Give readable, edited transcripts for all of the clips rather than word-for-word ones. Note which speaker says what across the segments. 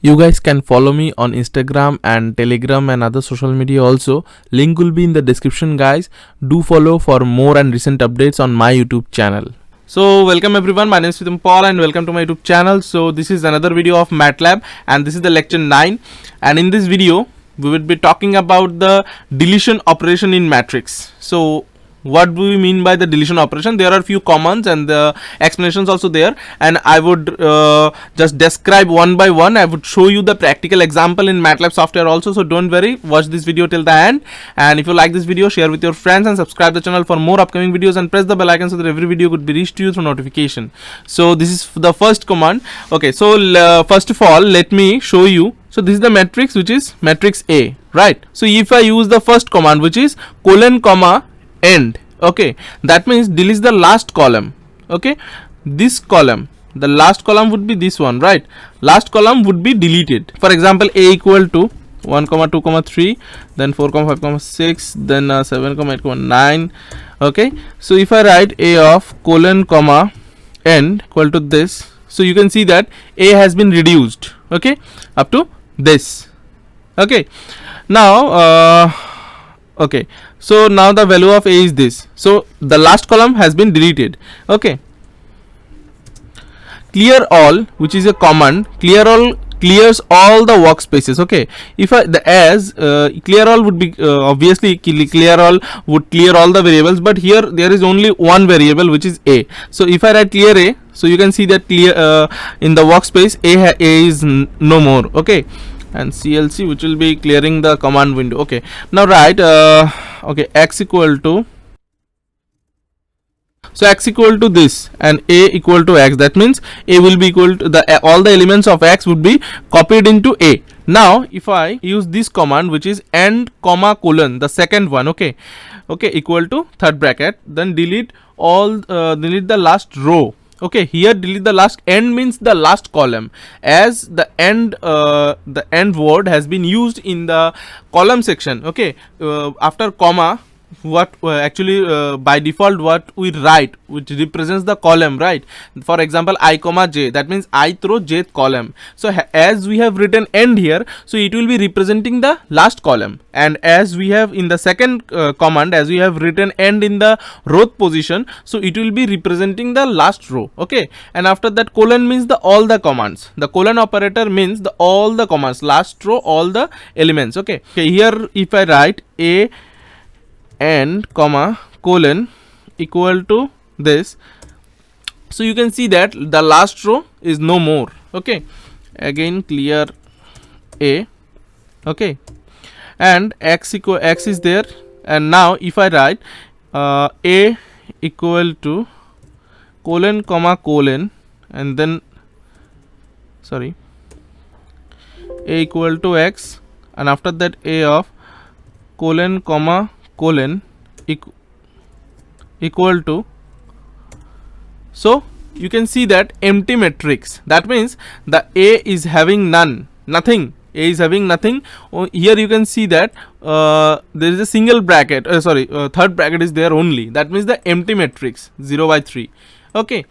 Speaker 1: You guys can follow me on Instagram and Telegram and other social media also. Link will be in the description, guys. Do follow for more and recent updates on my YouTube channel. So welcome everyone, my name is Pritam Paul and welcome to my YouTube channel. So this is another video of MATLAB and this is the lecture 9, and in this video we will be talking about the deletion operation in matrix. So what do we mean by the deletion operation? There are few commands and the explanations also there, and I would just describe one by one. I would show you the practical example in MATLAB software also, so don't worry, watch this video till the end. And if you like this video, share with your friends and subscribe the channel for more upcoming videos and press the bell icon so that every video could be reached to you through notification. So this is the first command. Okay, so first of all let me show you. So this is the matrix, which is matrix A, right? So if I use the first command, which is colon comma end, okay, that means delete the last column. Okay, this column, the last column would be this one, right? Last column would be deleted. For example, A equal to 1 comma 2 comma 3, then 4 comma 5 comma 6, then 7 comma 8 comma 9. Okay, so if I write A of colon comma end equal to this, so you can see that A has been reduced, okay, up to this. Okay, now okay, so now the value of A is this, so the last column has been deleted. Okay, clear all, which is a command, clear all clears all the workspaces. Okay, if I clear all would be obviously clear all would clear all the variables, but here there is only one variable, which is A. So if I write clear A, so you can see that clear in the workspace A is no more. Okay, and CLC, which will be clearing the command window. Okay, now write okay, x equal to, so x equal to this and A equal to x, that means A will be equal to the all the elements of x would be copied into A. Now if I use this command, which is end comma colon, the second one, okay, equal to third bracket, then delete all delete the last row. Okay, here delete the last, end means the last column, as the end word has been used in the column section. Okay, after comma, what actually by default what we write, which represents the column, right? For example, I comma j, that means I throw jth column. So as we have written end here, so it will be representing the last column, and as we have in the second command, as we have written end in the row position, so it will be representing the last row. Okay, and after that colon means the all the commands, the colon operator means the all the commands, last row, all the elements. Okay, here if I write A end comma colon equal to this, so you can see that the last row is no more. Okay, again clear A. Okay, and x is there, and now if I write A equal to colon comma colon, and then sorry, A equal to x, and after that A of colon comma colon equal to, so you can see that empty matrix, that means the A is having nothing, A is having nothing. Here you can see that there is a single bracket, third bracket is there only, that means the empty matrix 0 by 3. Okay,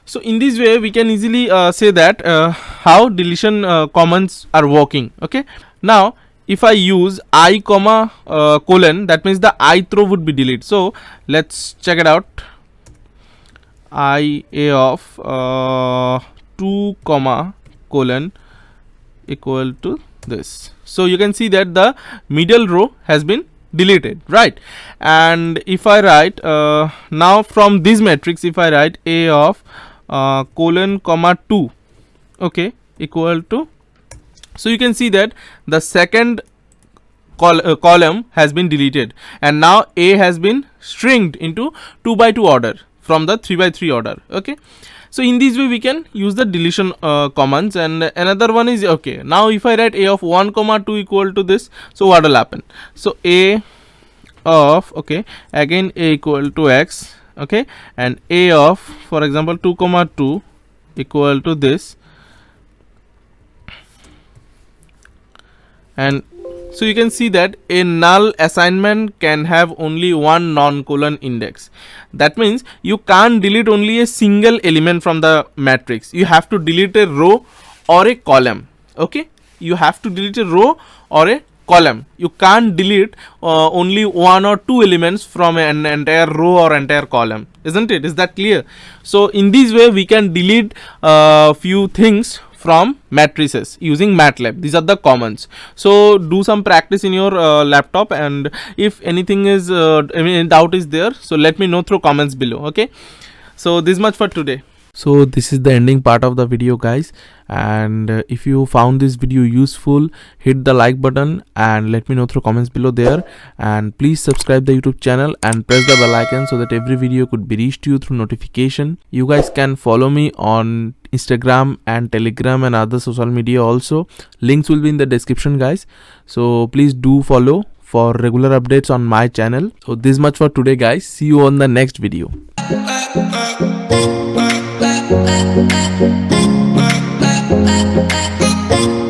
Speaker 1: so in this way we can easily say that how deletion commands are working. Okay, now if I use I comma colon, that means the I throw would be deleted. So let's check it out. I A of 2 comma colon equal to this. So you can see that the middle row has been deleted, right? And if I write now from this matrix, if I write A of colon comma 2, okay, equal to, so you can see that the second column has been deleted, and now A has been shrinked into 2 by 2 order from the 3 by 3 order. Okay, so in this way we can use the deletion commands. And another one is, okay, now if I write A of 1 comma 2 equal to this, so what will happen? So A of, okay, again A equal to x, okay, and A of, for example, 2 comma 2 equal to this, and so you can see that a null assignment can have only one non-colon index. That means you can't delete only a single element from the matrix, you have to delete a row or a column. Okay, you have to delete a row or a column. You can't delete only one or two elements from an entire row or entire column, isn't it? Is that clear? So in this way we can delete few things from matrices using MATLAB. These are the commons. So do some practice in your laptop, and if anything is any doubt is there, so let me know through comments below. Okay, so this much for today. So this is the ending part of the video, guys, and if you found this video useful, hit the like button and let me know through comments below there, and please subscribe the YouTube channel and press the bell icon so that every video could be reached to you through notification. You guys can follow me on Instagram and Telegram and other social media also. Links will be in the description, guys, so please do follow for regular updates on my channel. So this much for today, guys. See you on the next video.
Speaker 2: Bye.